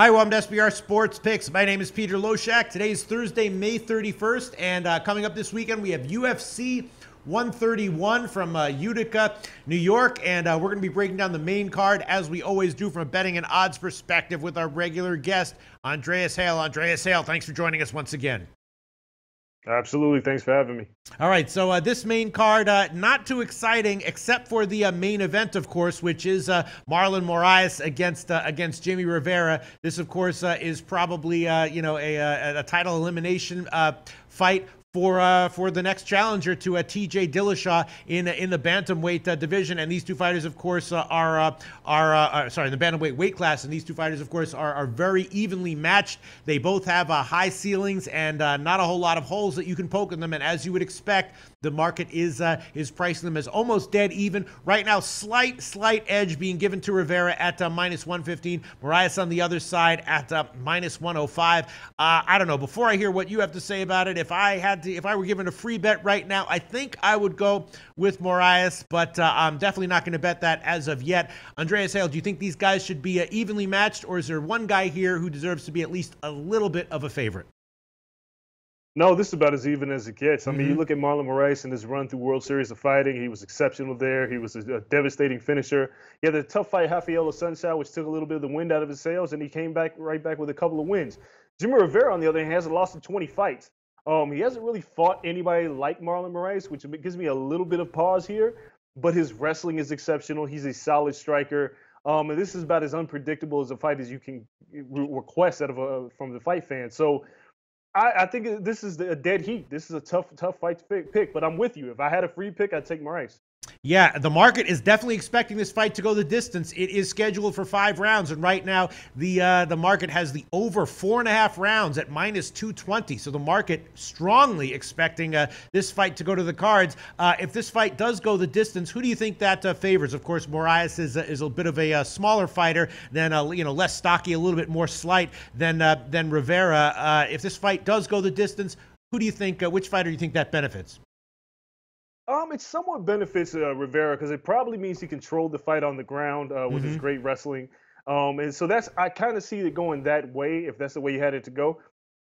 Hi, welcome to SBR Sports Picks. My name is Peter Loshak. Today is Thursday, May 31st, and coming up this weekend, we have UFC 131 from Utica, New York, and we're going to be breaking down the main card, as we always do from a betting and odds perspective, with our regular guest, Andreas Hale. Andreas Hale, thanks for joining us once again. Absolutely. Thanks for having me. All right, so this main card, not too exciting, except for the main event, of course, which is Marlon Moraes against Jimmie Rivera. This, of course, is probably a title elimination fight for the next challenger to TJ Dillashaw in the bantamweight division, and these two fighters, of course, are in the bantamweight weight class, and these two fighters, of course, are very evenly matched. They both have high ceilings and not a whole lot of holes that you can poke in them, and as you would expect, the market is pricing them as almost dead even. Right now, slight edge being given to Rivera at minus 115. Moraes on the other side at minus 105. I don't know. Before I hear what you have to say about it, if I were given a free bet right now, I think I would go with Moraes, but I'm definitely not going to bet that as of yet. Andreas Hale, do you think these guys should be evenly matched, or is there one guy here who deserves to be at least a little bit of a favorite? No, this is about as even as it gets. I mean, you look at Marlon Moraes and his run through World Series of Fighting. He was exceptional there. He was a devastating finisher. He had a tough fight, Rafael Sunshine, which took a little bit of the wind out of his sails, and he came right back with a couple of wins. Jimmie Rivera, on the other hand, hasn't lost in 20 fights. He hasn't really fought anybody like Marlon Moraes, which gives me a little bit of pause here. But his wrestling is exceptional. He's a solid striker. And this is about as unpredictable as a fight as you can request from the fight fan. So I think this is a dead heat. This is a tough fight to pick. But I'm with you. If I had a free pick, I'd take Moraes. Yeah, the market is definitely expecting this fight to go the distance. It is scheduled for 5 rounds, and right now the market has the over 4.5 rounds at minus 220. So the market strongly expecting this fight to go to the cards. If this fight does go the distance, who do you think that favors? Of course, Moraes is a bit of a smaller fighter than less stocky, a little bit more slight than Rivera. If this fight does go the distance, who do you think? Which fighter do you think that benefits? It somewhat benefits Rivera because it probably means he controlled the fight on the ground with his great wrestling. And so I kind of see it going that way, if that's the way you had it to go.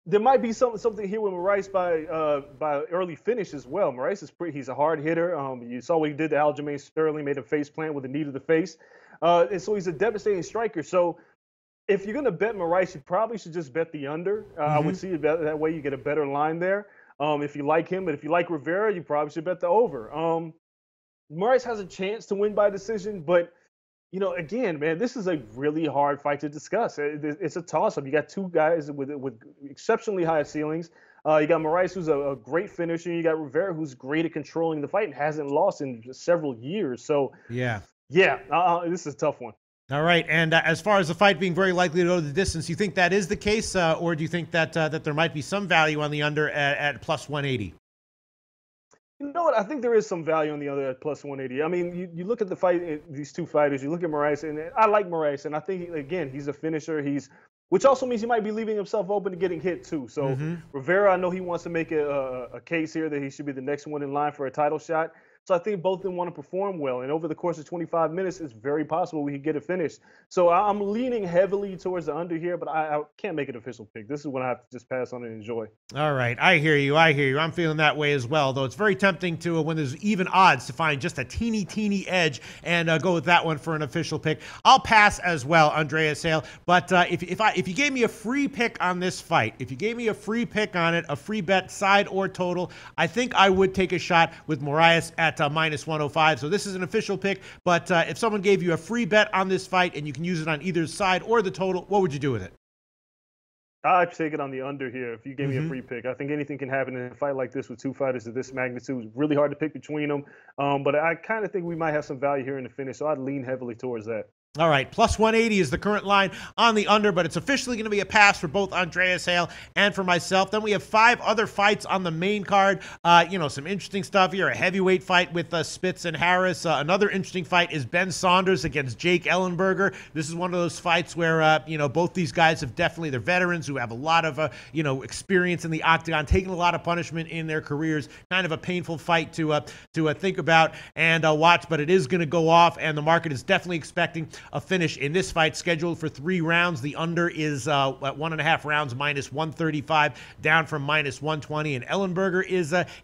There might be something here with Moraes by early finish as well. Moraes he's a hard hitter. You saw what he did to Aljamain Sterling, made a face plant with a knee to the face. And so he's a devastating striker. So if you're going to bet Moraes, you probably should just bet the under. I would see it that way. You get a better line there. If you like him, but if you like Rivera, you probably should bet the over. Moraes has a chance to win by decision, but again, man, this is a really hard fight to discuss. It's a toss-up. You got two guys with exceptionally high ceilings. You got Moraes, who's a great finisher. You got Rivera, who's great at controlling the fight and hasn't lost in several years. So yeah, this is a tough one. All right, and as far as the fight being very likely to go the distance, you think that is the case, or do you think that there might be some value on the under at plus 180? You know what? I think there is some value on the under at plus 180. I mean, you look at the fight, these two fighters. You look at Moraes, and I like Moraes, and I think again he's a finisher. Which also means he might be leaving himself open to getting hit too. So Rivera, I know he wants to make a case here that he should be the next one in line for a title shot. So I think both of them want to perform well. And over the course of 25 minutes, it's very possible we could get it finished. So I'm leaning heavily towards the under here, but I can't make an official pick. This is when I have to just pass on and enjoy. All right. I hear you. I'm feeling that way as well, though it's very tempting to, when there's even odds, to find just a teeny edge and go with that one for an official pick. I'll pass as well, Andreas Hale. But if you gave me a free pick on this fight, if you gave me a free pick on it, a free bet side or total, I think I would take a shot with Moraes at minus 105. So this is an official pick, but if someone gave you a free bet on this fight and you can use it on either side or the total, what would you do with it? I'd take it on the under here if you gave me a free pick. I think anything can happen in a fight like this with two fighters of this magnitude. It's really hard to pick between them, but I kind of think we might have some value here in the finish, so I'd lean heavily towards that. All right, plus 180 is the current line on the under, but it's officially going to be a pass for both Andreas Hale and for myself. Then we have 5 other fights on the main card. Some interesting stuff here. A heavyweight fight with Spitz and Harris. Another interesting fight is Ben Saunders against Jake Ellenberger. This is one of those fights where, both these guys have definitely, they're veterans who have a lot of, experience in the octagon, taking a lot of punishment in their careers. Kind of a painful fight to think about and watch, but it is going to go off, and the market is definitely expecting a finish in this fight. Scheduled for 3 rounds. The under is at 1.5 rounds, minus 135, down from minus 120. And Ellenberger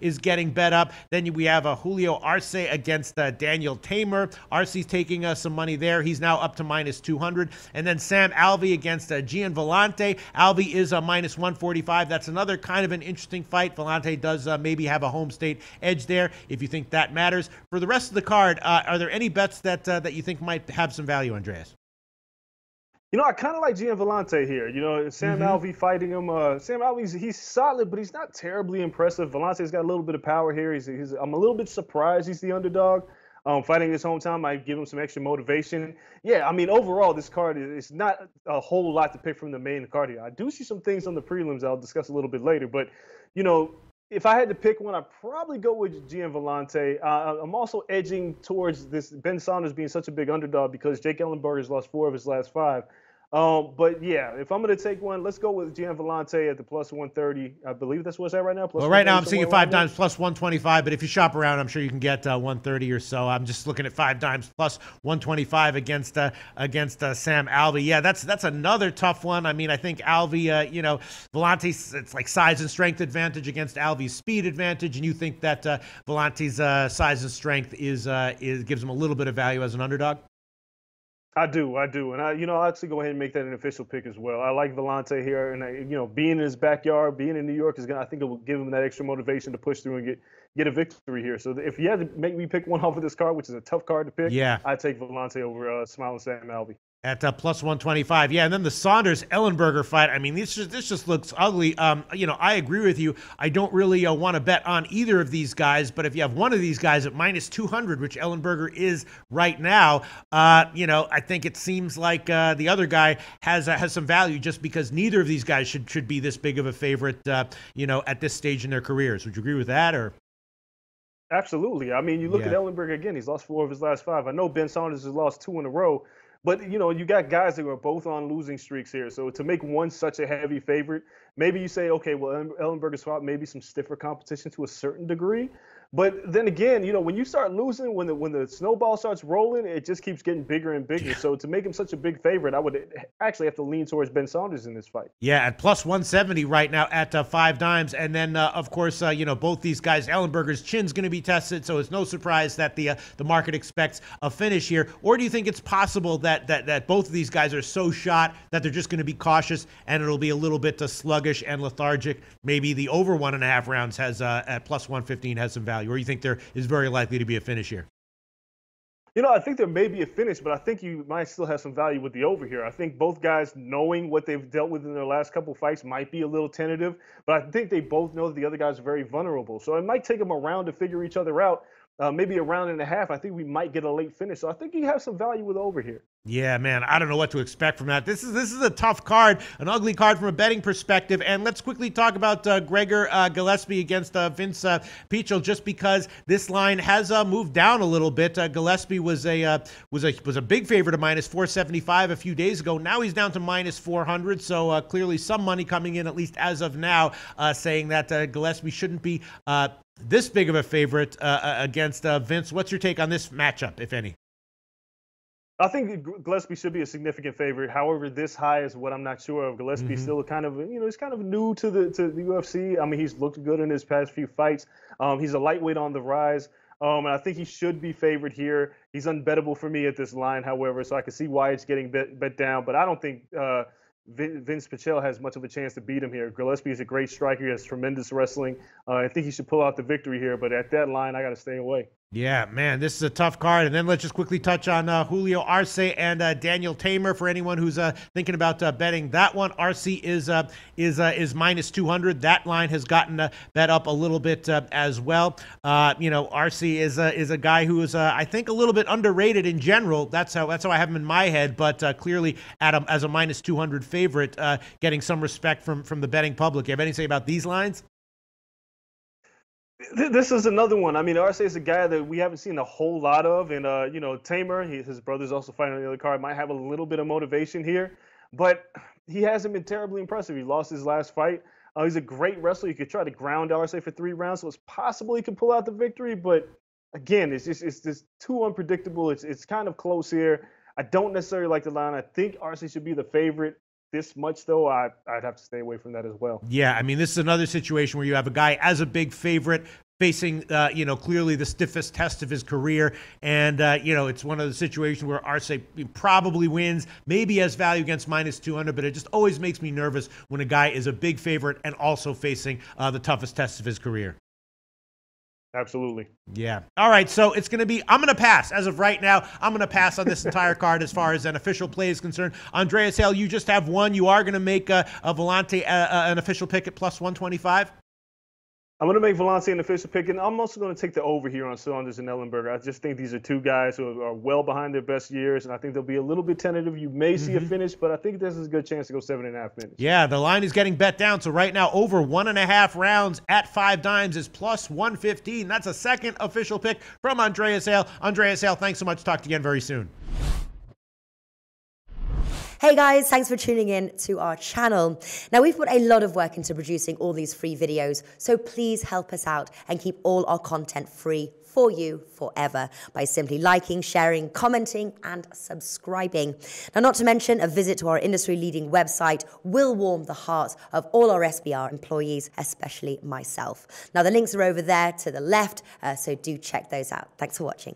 is getting bet up. Then we have Julio Arce against Daniel Tamer. Arce's taking some money there. He's now up to minus 200. And then Sam Alvey against Gian Villante. Alvey is minus 145. That's another kind of an interesting fight. Villante does maybe have a home state edge there, if you think that matters. For the rest of the card, are there any bets that you think might have some value, Andreas? You know, I kind of like Gian Villante here. You know, Sam Alvey fighting him. Sam Alvey's he's solid, but he's not terribly impressive. Villante's got a little bit of power here. I'm a little bit surprised he's the underdog. Fighting his hometown might give him some extra motivation. Yeah, I mean, overall, this card is not a whole lot to pick from the main card here. I do see some things on the prelims I'll discuss a little bit later. But, you know, if I had to pick one, I'd probably go with Gian Villante. I'm also edging towards this Ben Saunders being such a big underdog because Jake Ellenberger has lost 4 of his last 5. But yeah, if I'm going to take one, let's go with Gian Villante at the plus 130. I believe that's what's at right now. Well, right now I'm seeing 5 dimes plus 125, but if you shop around, I'm sure you can get 130 or so. I'm just looking at 5 dimes plus 125 against Sam Alvey. Yeah, that's another tough one. I mean, I think Alvey, you know, Villante's, it's like size and strength advantage against Alvey's speed advantage, and you think that Villante's size and strength is gives him a little bit of value as an underdog? I do, and I'll actually go ahead and make that an official pick as well. I like Villante here, and you know, being in his backyard, being in New York I think it will give him that extra motivation to push through and get a victory here. So if you had to make me pick one off of this card, which is a tough card to pick, yeah, I'd take Villante over Smiling Sam Alvey. At plus 125. Yeah, and then the Saunders-Ellenberger fight, I mean, this just looks ugly. You know, I agree with you. I don't really want to bet on either of these guys, but if you have one of these guys at minus 200, which Ellenberger is right now, you know, I think it seems like the other guy has some value just because neither of these guys should be this big of a favorite, you know, at this stage in their careers. Would you agree with that, or? Absolutely. I mean, you look at Ellenberger again, he's lost 4 of his last 5. I know Ben Saunders has lost 2 in a row, but, you know, you got guys that are both on losing streaks here. So to make one such a heavy favorite, maybe you say, okay, well, Ellenberger's fought maybe some stiffer competition to a certain degree. But then again, you know, when you start losing, when the snowball starts rolling, it just keeps getting bigger and bigger. So to make him such a big favorite, I would actually have to lean towards Ben Saunders in this fight. Yeah, at plus 170 right now at 5 dimes. And then, of course, you know, both these guys, Ellenberger's chin's going to be tested, so it's no surprise that the market expects a finish here. Or do you think it's possible that both of these guys are so shot that they're just going to be cautious and it'll be a little bit sluggish and lethargic? Maybe the over 1.5 rounds has at plus 115 has some value. Or you think there is very likely to be a finish here? You know, I think there may be a finish, but I think you might still have some value with the over here. I think both guys, knowing what they've dealt with in their last couple fights, might be a little tentative, but I think they both know that the other guys are very vulnerable. So it might take them a round to figure each other out. Maybe a round and a half. I think we might get a late finish. So I think you have some value with over here. Yeah, man, I don't know what to expect from that. This is a tough card, an ugly card from a betting perspective. And let's quickly talk about Gregor Gillespie against Vince Pichel, just because this line has moved down a little bit. Gillespie was a big favorite of minus 475 a few days ago. Now he's down to minus 400. So clearly some money coming in, at least as of now, saying that Gillespie shouldn't be this big of a favorite against Vince. What's your take on this matchup, if any? I think Gillespie should be a significant favorite. However, this high is what I'm not sure of. Gillespie's still kind of, you know, he's kind of new to the UFC. I mean, he's looked good in his past few fights. He's a lightweight on the rise. And I think he should be favored here. He's unbettable for me at this line, however, so I can see why it's getting bet down. But I don't think Vince Pichel has much of a chance to beat him here. Gillespie is a great striker. He has tremendous wrestling. I think he should pull out the victory here, but at that line, I got to stay away. Yeah, man, this is a tough card. And then let's just quickly touch on Julio Arce and Daniel Tamer for anyone who's thinking about betting that one. Arce is minus 200. That line has gotten bet up a little bit as well. You know, Arce is a guy who is I think a little bit underrated in general. That's how I have him in my head. But clearly as a minus 200 favorite, getting some respect from the betting public. You have anything to say about these lines? This is another one. I mean, Arce is a guy that we haven't seen a whole lot of. And, you know, Tamer, his brother's also fighting on the other card, might have a little bit of motivation here. But he hasn't been terribly impressive. He lost his last fight. He's a great wrestler. You could try to ground Arce for 3 rounds, so it's possible he can pull out the victory. But, again, it's just too unpredictable. It's kind of close here. I don't necessarily like the line. I think RC should be the favorite. This much, though, I'd have to stay away from that as well. Yeah, I mean, this is another situation where you have a guy as a big favorite facing, clearly the stiffest test of his career. And, it's one of the situations where Arce probably wins, maybe has value against -200, but it just always makes me nervous when a guy is a big favorite and also facing the toughest test of his career. Absolutely. Yeah. All right. So it's going to be, I'm going to pass. As of right now, I'm going to pass on this entire card as far as an official play is concerned. Andreas Hale, you just have one. You are going to make a Volante an official pick at +125? I'm going to make Volante an official pick, and I'm also going to take the over here on Saunders and Ellenberger. I just think these are two guys who are well behind their best years, and I think they'll be a little bit tentative. You may see a finish, but I think this is a good chance to go 7.5 minutes. Yeah, the line is getting bet down. So right now, over 1.5 rounds at 5 dimes is +115. That's a second official pick from Andreas Hale. Andreas Hale, thanks so much. Talk to you again very soon. Hey guys, thanks for tuning in to our channel. Now, we've put a lot of work into producing all these free videos, so please help us out and keep all our content free for you forever by simply liking, sharing, commenting, and subscribing. Now, not to mention, a visit to our industry-leading website will warm the hearts of all our SBR employees, especially myself. Now, the links are over there to the left, so do check those out. Thanks for watching.